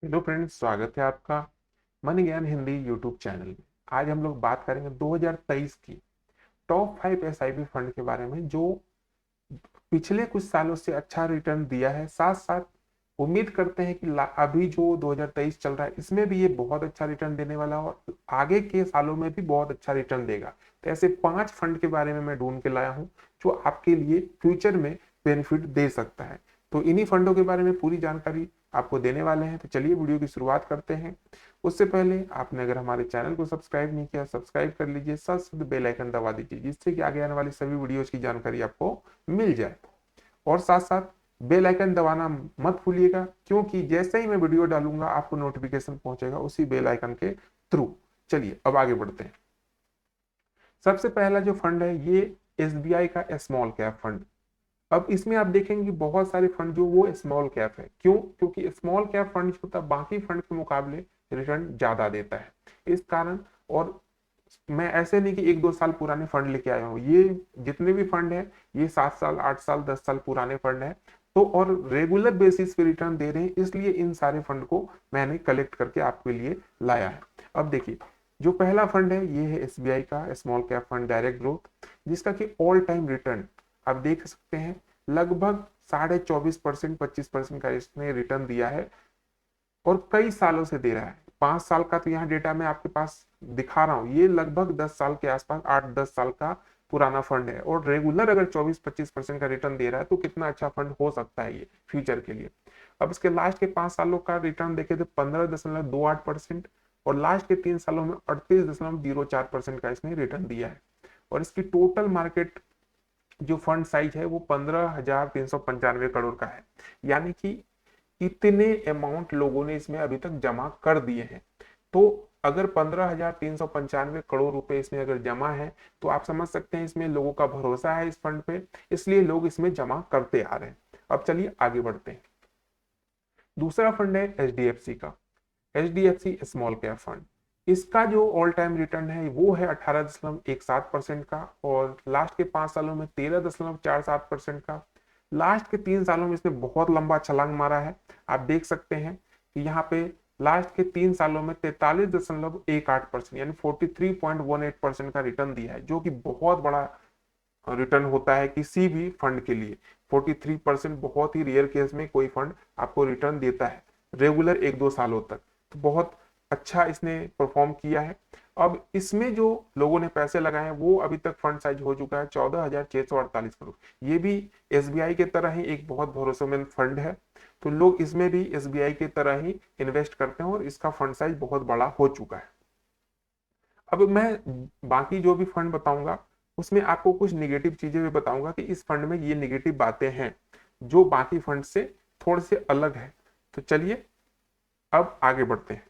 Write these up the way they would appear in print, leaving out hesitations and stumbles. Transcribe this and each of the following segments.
Hello friends, स्वागत है आपका मन ज्ञान हिंदी यूट्यूब चैनल में। आज हम लोग बात करेंगे 2023 की टॉप 5 एसआईपी फंड के बारे में जो पिछले कुछ सालों से अच्छा रिटर्न दिया है। साथ साथ उम्मीद करते हैं कि अभी जो 2023 चल रहा है इसमें भी ये बहुत अच्छा रिटर्न देने वाला है और आगे के सालों में भी बहुत अच्छा रिटर्न देगा। तो ऐसे 5 फंड के बारे में मैं ढूंढ के लाया हूँ जो आपके लिए फ्यूचर में बेनिफिट दे सकता है। तो इन्हीं फंडों के बारे में पूरी जानकारी आपको देने वाले हैं। तो चलिए वीडियो की शुरुआत करते हैं। उससे पहले आपने अगर हमारे चैनल को सब्सक्राइब नहीं किया, सब्सक्राइब कर लीजिए, साथ साथ बेल आइकन दबा दीजिए जिससे कि आगे आने वाली सभी वीडियोस की जानकारी आपको मिल जाए। और साथ साथ बेल आइकन दबाना मत भूलिएगा क्योंकि जैसे ही मैं वीडियो डालूंगा आपको नोटिफिकेशन पहुंचेगा उसी बेल आइकन के थ्रू। चलिए अब आगे बढ़ते हैं। सबसे पहला जो फंड है ये एसबीआई का स्मॉल कैप फंड। अब इसमें आप देखेंगे कि बहुत सारे फंड जो वो स्मॉल कैप है। क्यों? क्योंकि स्मॉल कैप फंड जो होता है बाकी फंड के मुकाबले रिटर्न ज्यादा देता है। इस कारण, और मैं ऐसे नहीं कि 1-2 साल पुराने फंड लेके आया हूँ, ये जितने भी फंड है ये 7 साल 8 साल 10 साल पुराने फंड है। तो और रेगुलर बेसिस पे रिटर्न दे रहे हैं, इसलिए इन सारे फंड को मैंने कलेक्ट करके आपके लिए लाया है। अब देखिए, जो पहला फंड है ये है एसबीआई का small cap fund direct growth, जिसका कि ऑल टाइम रिटर्न आप देख सकते हैं लगभग 24.5%, 25% का इसने रिटर्न दिया है और कई सालों से दे रहा है। 5 साल का तो यहाँ डेटा मैं आपके पास दिखा रहा हूँ, ये लगभग 10 साल के आसपास, 8-10 साल का पुराना फंड है। और रेगुलर अगर 24-25% का रिटर्न दे रहा है तो कितना अच्छा फंड हो सकता है ये फ्यूचर के लिए। अब इसके लास्ट के 5 सालों का रिटर्न देखे तो 15.28% और लास्ट के 3 सालों में 38.04% का इसने रिटर्न दिया है। और इसकी टोटल मार्केट जो फंड साइज है वो 15,395 करोड़ का है। यानी कि इतने अमाउंट लोगों ने इसमें अभी तक जमा कर दिए हैं। तो अगर 15,395 करोड़ रुपए इसमें अगर जमा है तो आप समझ सकते हैं इसमें लोगों का भरोसा है इस फंड पे, इसलिए लोग इसमें जमा करते आ रहे हैं। अब चलिए आगे बढ़ते हैं। दूसरा फंड है एचडीएफसी का, एचडीएफसी स्मॉल कैप फंड। इसका जो ऑल टाइम रिटर्न है वो है 18.17% का और लास्ट के 5 सालों में 13.47% का। लास्ट के 3 सालों में इसने बहुत लंबा छलांग मारा है। आप देख सकते हैं कि यहाँ पे लास्ट के 3 सालों में 43.18% यानी 43.18% का रिटर्न दिया है, जो कि बहुत बड़ा रिटर्न होता है किसी भी फंड के लिए। 43% बहुत ही रेयर केस में कोई फंड आपको रिटर्न देता है रेगुलर 1-2 सालों तक। तो बहुत अच्छा इसने परफॉर्म किया है। अब इसमें जो लोगों ने पैसे लगाए हैं वो अभी तक फंड साइज हो चुका है 14,648 करोड़। ये भी एसबीआई की तरह ही एक बहुत भरोसेमंद फंड है। तो लोग इसमें भी एसबीआई की तरह ही इन्वेस्ट करते हैं और इसका फंड साइज बहुत बड़ा हो चुका है। अब मैं बाकी जो भी फंड बताऊंगा उसमें आपको कुछ निगेटिव चीजें भी बताऊंगा कि इस फंड में ये निगेटिव बातें हैं जो बाकी फंड से थोड़े से अलग है। तो चलिए अब आगे बढ़ते हैं।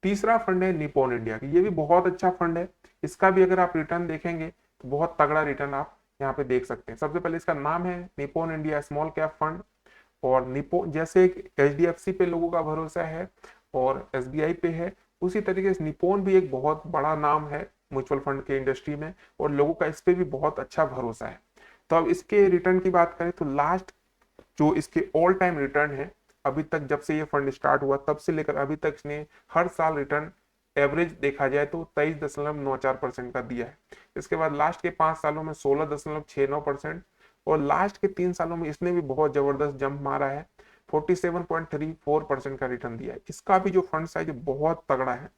तीसरा फंड है निपोन इंडिया की। ये भी बहुत अच्छा फंड है। इसका भी अगर आप रिटर्न देखेंगे तो बहुत तगड़ा रिटर्न आप यहाँ पे देख सकते हैं। सबसे पहले इसका नाम है Nippon India small cap fund. और निपो जैसे एचडीएफसी पे लोगों का भरोसा है और एसबीआई पे है, उसी तरीके से निपोन भी एक बहुत बड़ा नाम है म्यूचुअल फंड के इंडस्ट्री में और लोगों का इस पे भी बहुत अच्छा भरोसा है। तो अब इसके रिटर्न की बात करें तो लास्ट जो इसके ऑल टाइम रिटर्न है अभी तक, जब से ये फंड स्टार्ट हुआ तब से लेकर अभी तक इसने हर साल रिटर्न एवरेज देखा जाए तो 23.94% का दिया है। इसके बाद लास्ट के 5 सालों में 16.69% और लास्ट के 3 सालों में इसने भी बहुत जबरदस्त जंप मारा है, 47.34% का रिटर्न दिया है। इसका भी जो फंड साइज बहुत तगड़ा है,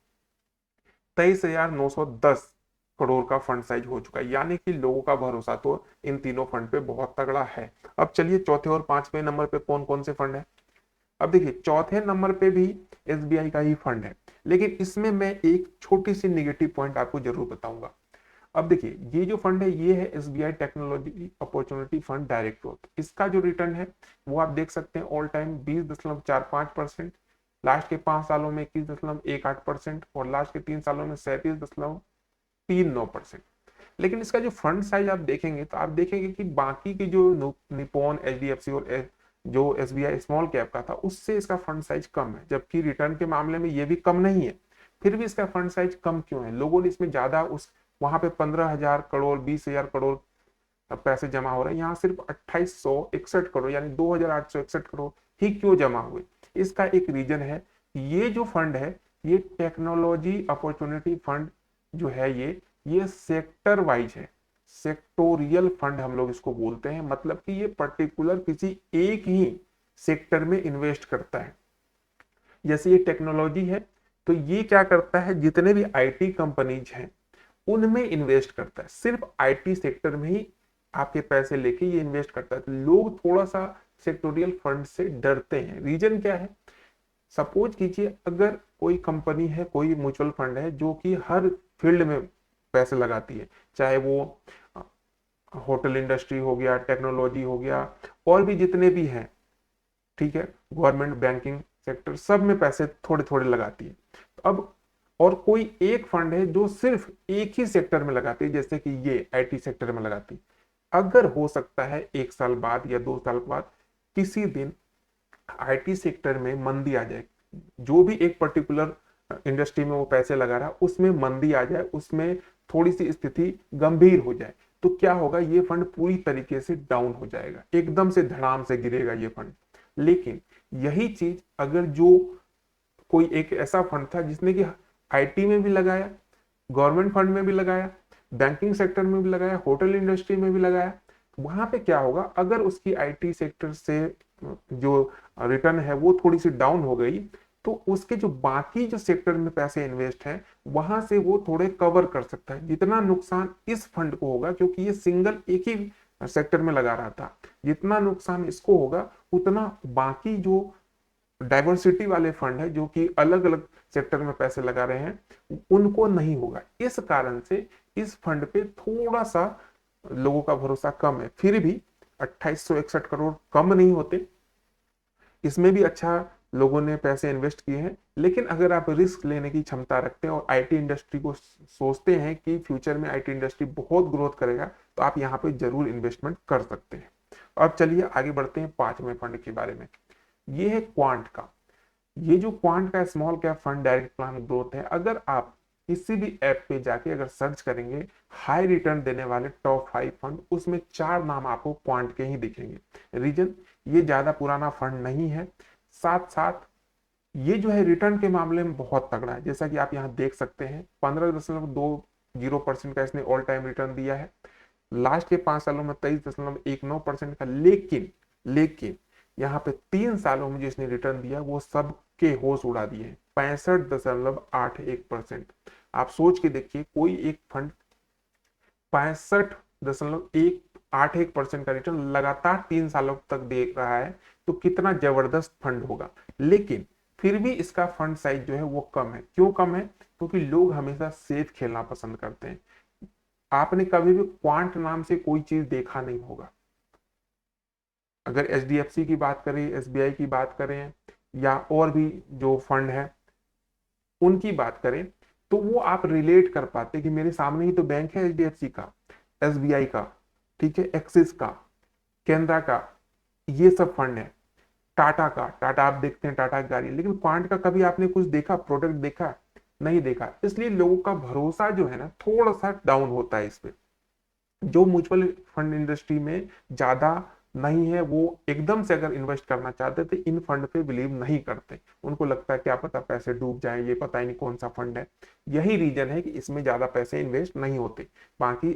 23,910 करोड़ का फंड साइज हो चुका है। यानी कि लोगों का भरोसा तो इन तीनों फंड पे बहुत तगड़ा है। अब चलिए चौथे और पांचवें नंबर पे कौन कौन से फंड है। अब देखिए, चौथे नंबर पे भी एसबीआई का ही फंड है, लेकिन इसमें मैं एक छोटी सी निगेटिव पॉइंट आपको जरूर बताऊंगा। अब देखिए, ये जो फंड है ये है SBI technology opportunity fund direct growth. इसका जो रिटर्न है वो आप देख सकते हैं ऑल टाइम 20.45%, लास्ट के 5 सालों में 21.18% और लास्ट के 3 सालों में 37.39%। लेकिन इसका जो फंड साइज आप देखेंगे तो आप देखेंगे कि बाकी की जो निपॉन, एचडीएफसी और जो एसबीआई स्मॉल कैप का था उससे इसका फंड साइज कम है, जबकि रिटर्न के मामले में ये भी कम नहीं है। फिर भी इसका फंड साइज कम क्यों है? लोगों ने इसमें ज्यादा उस वहां पे 15,000 करोड़ 20,000 करोड़ पैसे जमा हो रहे हैं, यहाँ सिर्फ 2861 करोड़ यानी 2,861 करोड़ ही क्यों जमा हुए? इसका एक रीजन है ये जो फंड है ये टेक्नोलॉजी अपॉर्चुनिटी फंड जो है ये सेक्टर वाइज है, सेक्टोरियल फंड हम लोग इसको बोलते हैं। मतलब कि ये पर्टिकुलर किसी एक ही सेक्टर में इन्वेस्ट करता है। जैसे ये टेक्नोलॉजी है तो ये क्या करता है, जितने भी आईटी कंपनीज हैं उनमें इन्वेस्ट करता है, सिर्फ आईटी सेक्टर में ही आपके पैसे लेके ये इन्वेस्ट करता है। तो लोग थोड़ा सा सेक्टोरियल फंड से डरते हैं। रीजन क्या है, सपोज कीजिए अगर कोई कंपनी है, कोई म्यूचुअल फंड है जो कि हर फील्ड में पैसे लगाती है, चाहे वो होटल इंडस्ट्री हो गया, टेक्नोलॉजी हो गया, और भी जितने भी हैं, ठीक है, गवर्नमेंट, बैंकिंग सेक्टर, सब में पैसे थोड़े थोड़े लगाती है। तो अब और कोई एक फंड है जो सिर्फ एक ही सेक्टर में लगाती है, जैसे कि ये आईटी सेक्टर में लगाती है। अगर हो सकता है 1 साल बाद या 2 साल बाद किसी दिन आईटी सेक्टर में मंदी आ जाए, जो भी एक पर्टिकुलर इंडस्ट्री में वो पैसे लगा रहा उसमें मंदी आ जाए, उसमें थोड़ी सी स्थिति गंभीर हो जाए, तो क्या होगा, ये फंड पूरी तरीके से डाउन हो जाएगा, एकदम से धड़ाम से गिरेगा ये फंड। लेकिन यही चीज अगर जो कोई एक ऐसा फंड था जिसने कि आईटी में भी लगाया, गवर्नमेंट फंड में भी लगाया, बैंकिंग सेक्टर में भी लगाया, होटल इंडस्ट्री में भी लगाया, वहां पे क्या होगा, अगर उसकी आईटी सेक्टर से जो रिटर्न है वो थोड़ी सी डाउन हो गई, तो उसके जो बाकी जो सेक्टर में पैसे इन्वेस्ट है वहां से वो थोड़े कवर कर सकता है जितना नुकसान इस फंड को होगा, क्योंकि ये सिंगल एक ही सेक्टर में लगा रहा था। जितना नुकसान इसको होगा उतना बाकी जो डाइवर्सिटी वाले फंड है जो कि अलग अलग सेक्टर में पैसे लगा रहे हैं उनको नहीं होगा। इस कारण से इस फंड पे थोड़ा सा लोगों का भरोसा कम है। फिर भी 2861 करोड़ कम नहीं होते, इसमें भी अच्छा लोगों ने पैसे इन्वेस्ट किए हैं। लेकिन अगर आप रिस्क लेने की क्षमता रखते हैं और आईटी इंडस्ट्री को सोचते हैं कि फ्यूचर में आईटी इंडस्ट्री बहुत ग्रोथ करेगा, तो आप यहाँ पे जरूर इन्वेस्टमेंट कर सकते हैं। अब चलिए आगे बढ़ते हैं 5वें फंड के बारे में। ये है क्वांट का। ये जो क्वांट का small cap fund direct plan growth है, अगर आप किसी भी ऐप पे जाके अगर सर्च करेंगे हाई रिटर्न देने वाले टॉप 5 फंड, उसमें 4 नाम आपको क्वांट के ही दिखेंगे। रीजन, ये ज्यादा पुराना फंड नहीं है, साथ साथ ये जो है रिटर्न के मामले में बहुत तगड़ा है। जैसा कि आप यहाँ देख सकते हैं 15.20% का इसने ऑल टाइम रिटर्न दिया है लास्ट के 5 सालों में, 23.19% का। लेकिन यहाँ पे 3 सालों में जो इसने रिटर्न दिया वो सबके होश उड़ा दिए, 65.81%। आप सोच के देखिए, कोई एक फंड 65.181% का रिटर्न लगातार 3 सालों तक दे रहा है, तो कितना जबरदस्त फंड होगा। लेकिन फिर भी इसका फंड साइज जो है वो कम है। क्यों कम है? क्योंकि लोग हमेशा सेफ खेलना पसंद करते हैं। आपने कभी भी क्वांट नाम से कोई चीज देखा नहीं होगा। अगर एचडीएफसी की बात करें, एसबीआई की बात करें, या और भी जो फंड है उनकी बात करें, तो वो आप रिलेट कर पाते कि मेरे सामने ही तो बैंक है, एचडीएफसी का, एसबीआई का, ठीक है, एक्सिस का, केनरा का, ये सब फंड है। टाटा का, टाटा आप देखते हैं, टाटा की गाड़ी। लेकिन क्वांट का कभी आपने कुछ देखा, प्रोडक्ट देखा? नहीं देखा। इसलिए लोगों का भरोसा जो है ना थोड़ा सा डाउन होता है इस पे। जो म्यूचुअल फंड इंडस्ट्री में ज्यादा नहीं है वो एकदम से अगर इन्वेस्ट करना चाहते थे इन फंड पे बिलीव नहीं करते। उनको लगता है क्या पता पैसे डूब जाएं, ये पता ही नहीं कौन सा फंड है। यही रीजन है कि इसमें ज्यादा पैसे इन्वेस्ट नहीं होते। बाकी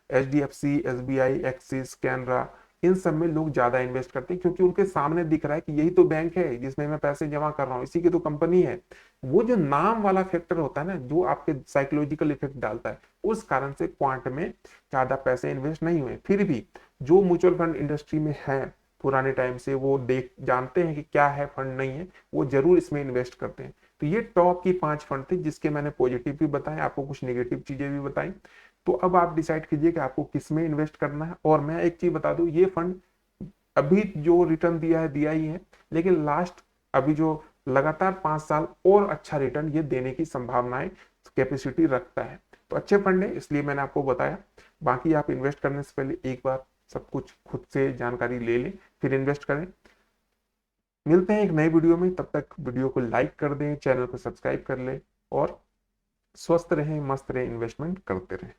एचडीएफसी, एसबीआई, एक्सिस, कैनरा, इन सब में लोग ज्यादा इन्वेस्ट करते हैं, क्योंकि उनके सामने दिख रहा है कि यही तो बैंक है जिसमें मैं पैसे जमा कर रहा हूँ, इसी की तो कंपनी है। वो जो नाम वाला फैक्टर होता है ना, जो आपके साइकोलॉजिकल इफेक्ट डालता है, उस कारण से क्वांट में ज्यादा पैसे इन्वेस्ट नहीं हुए। फिर भी जो म्यूचुअल फंड इंडस्ट्री में है पुराने टाइम से, वो देख जानते हैं कि क्या है फंड नहीं है, वो जरूर इसमें इन्वेस्ट करते हैं। तो ये टॉप की 5 फंड थे जिसके मैंने पॉजिटिव भी बताए, आपको कुछ नेगेटिव चीजें भी बताई। तो अब आप डिसाइड कीजिए कि आपको किस में इन्वेस्ट करना है। और मैं एक चीज बता दूं, ये फंड अभी जो रिटर्न दिया ही है, लेकिन लास्ट अभी जो लगातार 5 साल और अच्छा रिटर्न ये देने की संभावनाएं, कैपेसिटी रखता है। तो अच्छे फंड है, इसलिए मैंने आपको बताया। बाकी आप इन्वेस्ट करने से पहले एक बार सब कुछ खुद से जानकारी ले लें, फिर इन्वेस्ट करें। मिलते हैं एक नए वीडियो में, तब तक वीडियो को लाइक कर दें, चैनल को सब्सक्राइब कर लें, और स्वस्थ रहें, मस्त रहें, इन्वेस्टमेंट करते रहें।